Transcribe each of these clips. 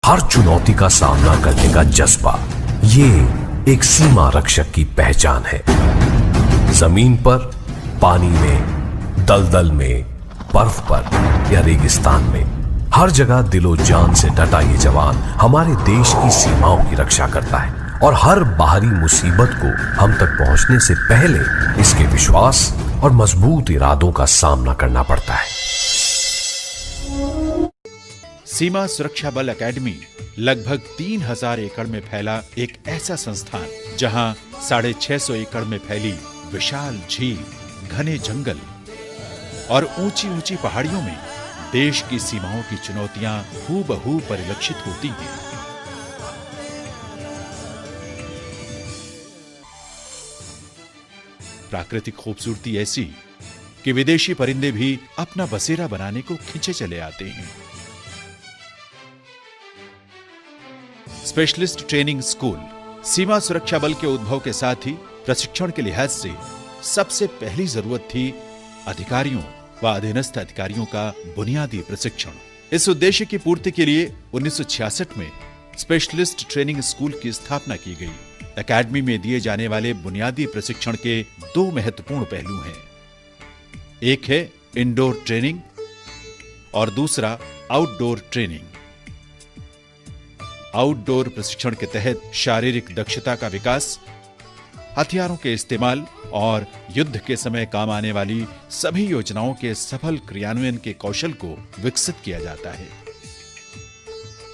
हर चुनौती का सामना करने का जज्बा, ये एक सीमा रक्षक की पहचान है। जमीन पर, पानी में, दलदल में, बर्फ पर या रेगिस्तान में, हर जगह दिलो जान से डटा ये जवान हमारे देश की सीमाओं की रक्षा करता है और हर बाहरी मुसीबत को हम तक पहुंचने से पहले इसके विश्वास और मजबूत इरादों का सामना करना पड़ता है। सीमा सुरक्षा बल एकेडमी लगभग 3000 एकड़ में फैला एक ऐसा संस्थान जहां 650 एकड़ में फैली विशाल झील, घने जंगल और ऊंची ऊंची पहाड़ियों में देश की सीमाओं की चुनौतियां हूबहू परिलक्षित होती हैं। प्राकृतिक खूबसूरती ऐसी कि विदेशी परिंदे भी अपना बसेरा बनाने को खिंचे चले आते हैं। स्पेशलिस्ट ट्रेनिंग स्कूल सीमा सुरक्षा बल के उद्भव के साथ ही प्रशिक्षण के लिहाज से सबसे पहली जरूरत थी अधिकारियों व अधीनस्थ अधिकारियों का बुनियादी प्रशिक्षण। इस उद्देश्य की पूर्ति के लिए 1966 में स्पेशलिस्ट ट्रेनिंग स्कूल की स्थापना की गई। एकेडमी में दिए जाने वाले बुनियादी प्रशिक्षण के 2 महत्वपूर्ण पहलू हैं। एक है इंडोर ट्रेनिंग और दूसरा आउटडोर ट्रेनिंग। आउटडोर प्रशिक्षण के तहत शारीरिक दक्षता का विकास, हथियारों के इस्तेमाल और युद्ध के समय काम आने वाली सभी योजनाओं के सफल क्रियान्वयन के कौशल को विकसित किया जाता है।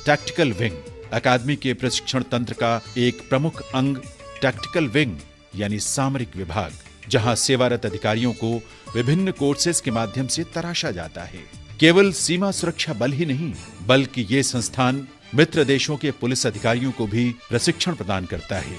टैक्टिकल विंग अकादमी के प्रशिक्षण तंत्र का एक प्रमुख अंग टैक्टिकल विंग यानी सामरिक विभाग, जहां सेवारत अधिकारियों को विभिन्न कोर्सेज के माध्यम से तराशा जाता है। केवल सीमा सुरक्षा बल ही नहीं, बल्कि ये संस्थान मित्र देशों के पुलिस अधिकारियों को भी प्रशिक्षण प्रदान करता है।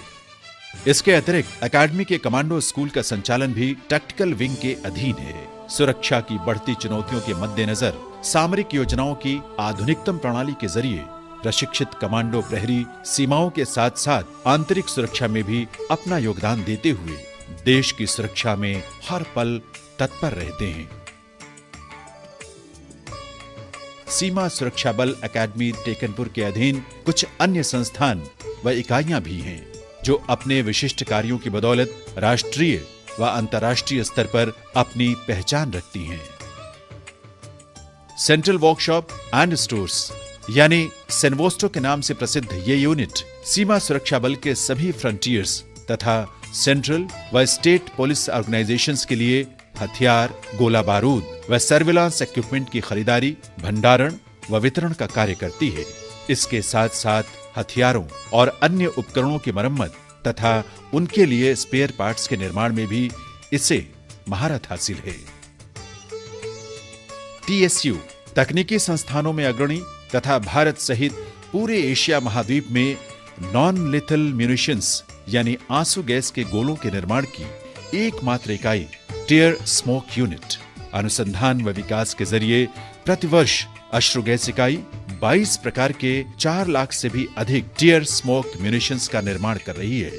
इसके अतिरिक्त अकादमी के कमांडो स्कूल का संचालन भी टैक्टिकल विंग के अधीन है। सुरक्षा की बढ़ती चुनौतियों के मद्देनजर सामरिक योजनाओं की आधुनिकतम प्रणाली के जरिए प्रशिक्षित कमांडो प्रहरी सीमाओं के साथ साथ आंतरिक सुरक्षा में भी अपना योगदान देते हुए देश की सुरक्षा में हर पल तत्पर रहते हैं। सीमा सुरक्षा बल एकेडमी टेकनपुर के अधीन कुछ अन्य संस्थान व इकाइयां भी हैं जो अपने विशिष्ट कार्यों की बदौलत राष्ट्रीय व अंतर्राष्ट्रीय स्तर पर अपनी पहचान रखती हैं। सेंट्रल वर्कशॉप एंड स्टोर्स यानी सेनवोस्टो के नाम से प्रसिद्ध ये यूनिट सीमा सुरक्षा बल के सभी फ्रंटियर्स तथा सेंट्रल व स्टेट पुलिस ऑर्गेनाइजेशंस के लिए हथियार, गोला बारूद व सर्विलांस इक्विपमेंट की खरीदारी, भंडारण व वितरण का कार्य करती है। इसके साथ साथ हथियारों और अन्य उपकरणों की मरम्मत तथा उनके लिए स्पेयर पार्ट्स के निर्माण में भी इसे महारत हासिल है। TSU तकनीकी संस्थानों में अग्रणी तथा भारत सहित पूरे एशिया महाद्वीप में नॉन लिथल म्यूनिशंस यानी आंसू गैस के गोलों के निर्माण की एकमात्र इकाई टियर स्मोक यूनिट अनुसंधान व विकास के जरिए प्रतिवर्ष अश्रु गैस इकाई 22 प्रकार के 4 लाख से भी अधिक टियर स्मोक म्यूनिशंस का निर्माण कर रही है।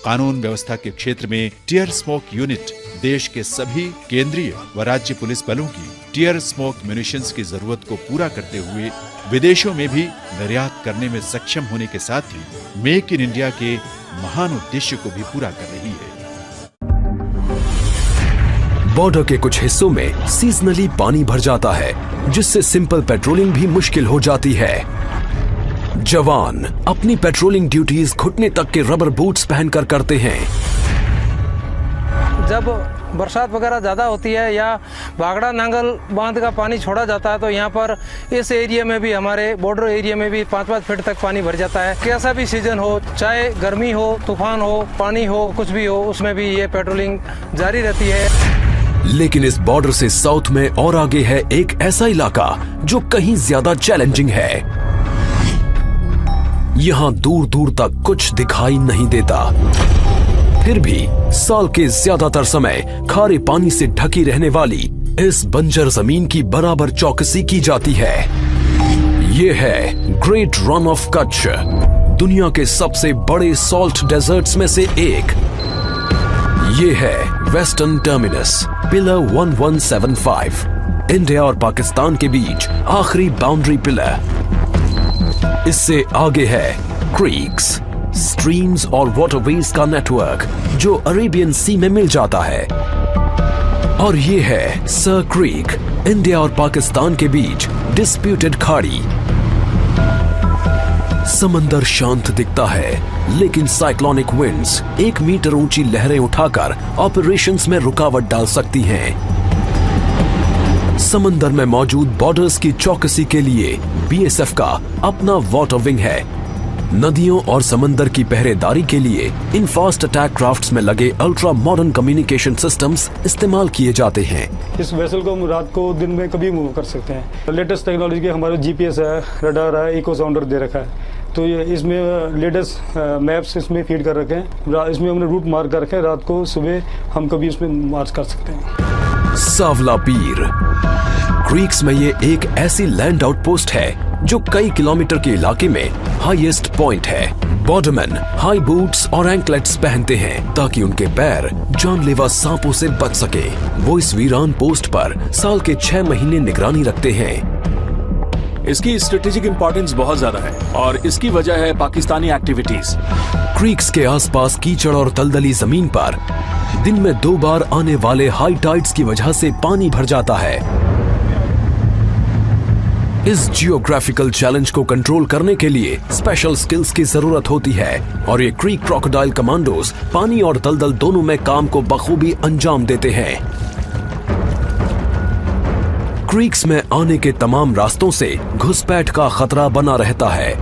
कानून व्यवस्था के क्षेत्र में टियर स्मोक यूनिट देश के सभी केंद्रीय व राज्य पुलिस बलों की टियर स्मोक म्यूनिशंस की जरूरत को पूरा करते हुए विदेशों में भी निर्यात करने में सक्षम होने के साथ ही मेक इन इंडिया के महान उद्देश्य को भी पूरा कर रही है। बॉर्डर के कुछ हिस्सों में सीजनली पानी भर जाता है, जिससे सिंपल पेट्रोलिंग भी मुश्किल हो जाती है। जवान अपनी पेट्रोलिंग ड्यूटीज घुटने तक के रबर बूट्स पहनकर करते हैं। जब बरसात वगैरह ज़्यादा होती है या भागड़ा नांगल बांध का पानी छोड़ा जाता है तो यहाँ पर इस एरिया में भी, हमारे बॉर्डर एरिया में भी 5-5 फीट तक पानी भर जाता है। कैसा भी सीजन हो, चाहे गर्मी हो, तूफान हो, पानी हो, कुछ भी हो, उसमें भी ये पेट्रोलिंग जारी रहती है। लेकिन इस बॉर्डर से साउथ में और आगे है एक ऐसा इलाका जो कहीं ज्यादा चैलेंजिंग है। यहाँ दूर दूर तक कुछ दिखाई नहीं देता, फिर भी साल के ज्यादातर समय खारे पानी से ढकी रहने वाली इस बंजर जमीन की बराबर चौकसी की जाती है। ये है ग्रेट रन ऑफ कच्छ, दुनिया के सबसे बड़े सॉल्ट डेजर्ट्स में से एक। ये है वेस्टर्न टर्मिनस पिलर 1175, इंडिया और पाकिस्तान के बीच आखिरी बाउंड्री पिलर। इससे आगे है क्रीक्स, स्ट्रीम्स और वाटरवेज का नेटवर्क जो अरेबियन सी में मिल जाता है। और ये है सर क्रीक, इंडिया और पाकिस्तान के बीच डिस्प्यूटेड खाड़ी। समंदर शांत दिखता है, लेकिन साइक्लोनिक विंड्स 1 मीटर ऊंची लहरें उठाकर ऑपरेशंस में रुकावट डाल सकती हैं। समंदर में मौजूद बॉर्डर्स की चौकसी के लिए बीएसएफ का अपना वाटर विंग है। नदियों और समंदर की पहरेदारी के लिए इन फास्ट अटैक क्राफ्ट्स में लगे अल्ट्रा मॉडर्न कम्युनिकेशन सिस्टम्स इस्तेमाल किए जाते हैं। इस वेसल को हम रात को दिन में कभी मूव कर सकते हैं। लेटेस्ट टेक्नोलॉजी के हमारे जीपीएस है, रडार है, इको साउंडर दे रखा है, तो ये इसमें लेटेस्ट मैप्स इसमें फीड कर रखे हैं। इसमें हमने रूट मार्क कर रखे हैं, रात को सुबह हम कभी इसमें मार्च कर सकते हैं। सावला पीर क्रीक्स में ये एक ऐसी लैंड आउटपोस्ट है जो कई किलोमीटर के इलाके में हाईएस्ट पॉइंट है। बॉर्डरमैन हाई बूट्स और एंकलेट्स पहनते हैं ताकि उनके पैर जानलेवा सांपों से बच सके। वो इस वीरान पोस्ट पर साल के 6 महीने निगरानी रखते हैं। इसकी स्ट्रेटेजिक इंपॉर्टेंस बहुत ज्यादा है और इसकी वजह है पाकिस्तानी एक्टिविटीज। क्रीक्स के आसपास कीचड़ और दलदली जमीन पर दिन में 2 बार आने वाले हाई टाइड्स की वजह से पानी भर जाता है। इस जियोग्राफिकल चैलेंज को कंट्रोल करने के लिए स्पेशल स्किल्स की जरूरत होती है और ये क्रीक क्रोकोडाइल कमांडोज पानी और दलदल दोनों में काम को बखूबी अंजाम देते हैं। क्रीक्स में आने के तमाम रास्तों से घुसपैठ का खतरा बना रहता है।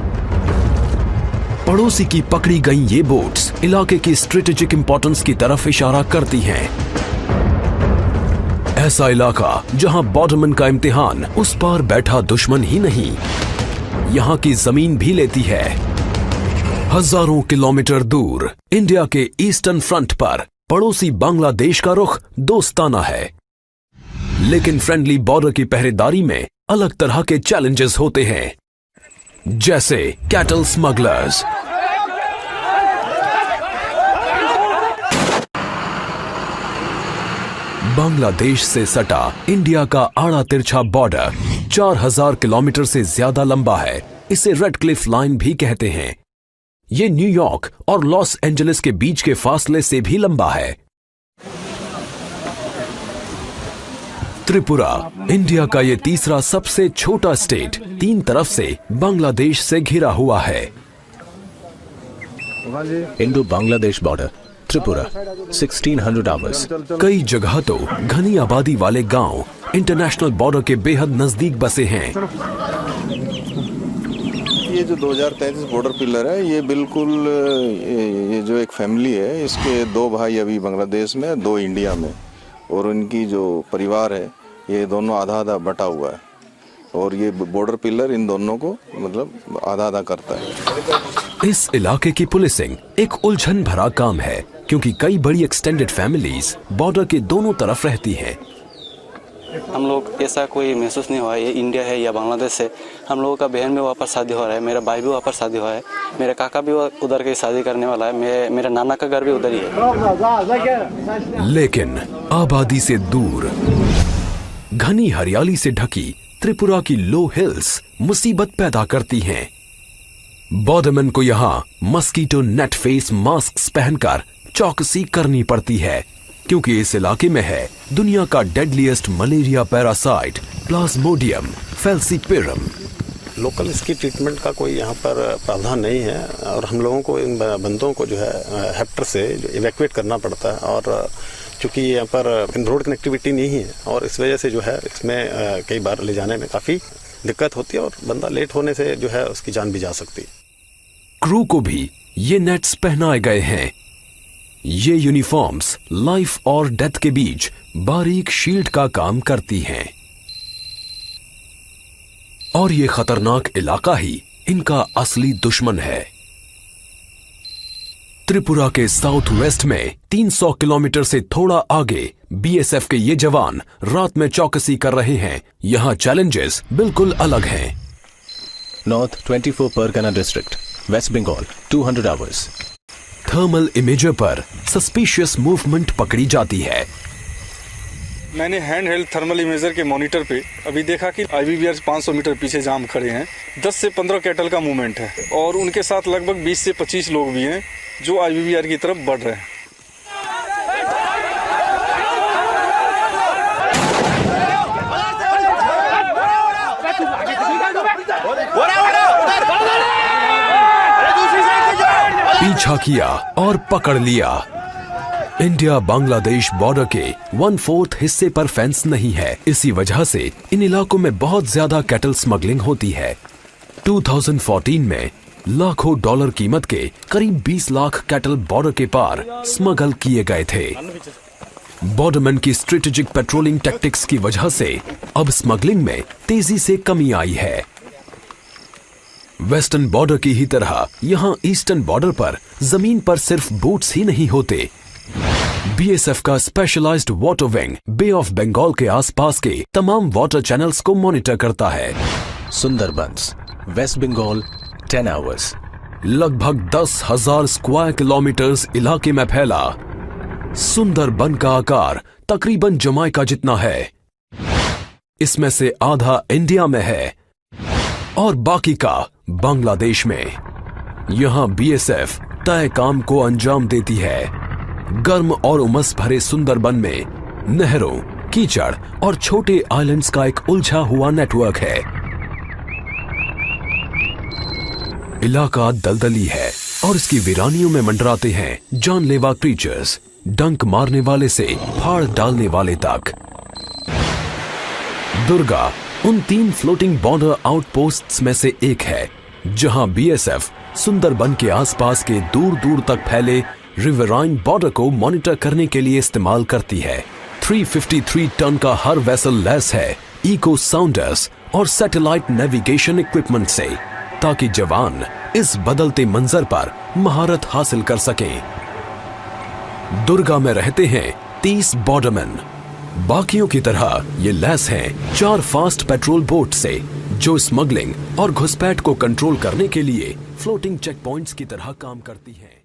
पड़ोसी की पकड़ी गई ये बोट्स इलाके की स्ट्रेटेजिक इंपॉर्टेंस की तरफ इशारा करती हैं। ऐसा इलाका जहां बॉर्डरमैन का इम्तिहान उस पार बैठा दुश्मन ही नहीं, यहां की जमीन भी लेती है। हजारों किलोमीटर दूर इंडिया के ईस्टर्न फ्रंट पर पड़ोसी बांग्लादेश का रुख दोस्ताना है, लेकिन फ्रेंडली बॉर्डर की पहरेदारी में अलग तरह के चैलेंजेस होते हैं, जैसे कैटल स्मगलर्स। बांग्लादेश से सटा इंडिया का आड़ा तिरछा बॉर्डर 4000 किलोमीटर से ज्यादा लंबा है। इसे रेड क्लिफ लाइन भी कहते हैं। ये न्यूयॉर्क और लॉस एंजलिस के बीच के फासले से भी लंबा है। त्रिपुरा इंडिया का ये तीसरा सबसे छोटा स्टेट 3 तरफ से बांग्लादेश से घिरा हुआ है। Indo Bangladesh border Tripura 1600 hours. कई जगह तो घनी आबादी वाले गांव इंटरनेशनल बॉर्डर के बेहद नजदीक बसे हैं। ये जो 2033 बॉर्डर पिलर है, ये बिल्कुल ये जो एक फैमिली है, इसके 2 भाई अभी बांग्लादेश में, 2 इंडिया में, और उनकी जो परिवार है ये दोनों आधा आधा बटा हुआ है और ये बॉर्डर पिलर इन दोनों को मतलब आधा आधा करता है। इस इलाके की पुलिसिंग एक उलझन भरा काम है क्योंकि कई बड़ी एक्सटेंडेड फैमिलीज बॉर्डर के दोनों तरफ रहती हैं। हम लोग ऐसा कोई महसूस नहीं हुआ ये इंडिया है या बांग्लादेश है। हम लोगों का बहन भी वापस शादी हो रहा है, मेरा भाई भी वापस शादी हुआ है, मेरा काका भी उधर की शादी करने वाला है, मेरा नाना का घर भी उधर ही है। लेकिन आबादी से दूर घनी हरियाली से ढकी त्रिपुरा की लो हिल्स मुसीबत पैदा करती हैं। बॉर्डरमैन को यहाँ मस्कीटो नेट फेस मास्क पहनकर चौकसी करनी पड़ती है क्योंकि इस इलाके में है दुनिया का deadliest malaria parasite plasmodium falciparum. Local इसकी ट्रीटमेंट का कोई यहाँ पर प्रावधान नहीं है और हम लोगों को इन बंदों को जो है हेक्टर से इवैक्यूएट करना पड़ता है और चूँकि यहाँ पर रोड कनेक्टिविटी नहीं है और इस वजह से जो है इसमें कई बार ले जाने में काफ़ी दिक्कत होती है और बंदा लेट होने से जो है उसकी जान भी जा सकती है। क्रू को भी ये नेट्स पहनाए गए हैं। ये यूनिफॉर्म्स लाइफ और डेथ के बीच बारीक शील्ड का काम करती हैं और ये खतरनाक इलाका ही इनका असली दुश्मन है। त्रिपुरा के साउथ वेस्ट में 300 किलोमीटर से थोड़ा आगे बीएसएफ के ये जवान रात में चौकसी कर रहे हैं। यहाँ चैलेंजेस बिल्कुल अलग हैं। North 24 Parganas district west Bengal 200 hours. Thermal imager पर सस्पिशियस मूवमेंट पकड़ी जाती है। मैंने हैंड हेल्ड थर्मल इमेजर के मॉनिटर पे अभी देखा कि IBBR 500 मीटर पीछे जाम खड़े हैं। 10 से 15 कैटल का मूवमेंट है और उनके साथ लगभग 20 से 25 लोग भी हैं जो IBBR की तरफ बढ़ रहे हैं। पीछा किया और पकड़ लिया। इंडिया बांग्लादेश बॉर्डर के 1/4 हिस्से पर फेंस नहीं है। इसी वजह से इन इलाकों में बहुत ज्यादा कैटल स्मगलिंग होती है। 2014 में लाखों डॉलर कीमत के करीब 20 लाख कैटल बॉर्डर के पार स्मगल किए गए थे। बॉर्डरमैन की स्ट्रेटेजिक पेट्रोलिंग टैक्टिक्स की वजह से अब स्मगलिंग में तेजी से कमी आई है। वेस्टर्न बॉर्डर की ही तरह यहां ईस्टर्न बॉर्डर पर जमीन पर सिर्फ बोट्स ही नहीं होते। BSF का specialised water wing bay of Bengal के आसपास के तमाम वाटर चैनल्स को मॉनिटर करता है। Sundarbans, west Bengal, 10 hours. लगभग 10,000 स्क्वायर किलोमीटर्स इलाके में फैला सुंदरबन का आकार तकरीबन जमाइका जितना है। इसमें से आधा इंडिया में है और बाकी का बांग्लादेश में। यहां BSF तय काम को अंजाम देती है। गर्म और उमस भरे सुंदरबन में नहरों, कीचड़ और छोटे आइलैंड्स का एक उलझा हुआ नेटवर्क है। इलाका दलदली है और इसकी वीरानियों में मंडराते हैं जानलेवा क्रीचर्स, डंक मारने वाले से फाड़ डालने वाले तक। दुर्गा उन 3 फ्लोटिंग बॉर्डर आउटपोस्ट्स में से एक है जहां BSF सुंदरबन के आसपास के दूर दूर तक फैले रिवराइन बॉर्डर को मॉनिटर करने के लिए इस्तेमाल करती है। 353 टन का हर वेसल लैस है इको साउंडर्स और सैटेलाइट नेविगेशन इक्विपमेंट से, ताकि जवान इस बदलते मंजर पर महारत हासिल कर सकें। दुर्गा में रहते हैं 30 बॉर्डरमैन। बाकियों की तरह ये लैस हैं 4 फास्ट पेट्रोल बोट से, जो स्मगलिंग और घुसपैठ को कंट्रोल करने के लिए फ्लोटिंग चेक पॉइंट्स की तरह काम करती हैं।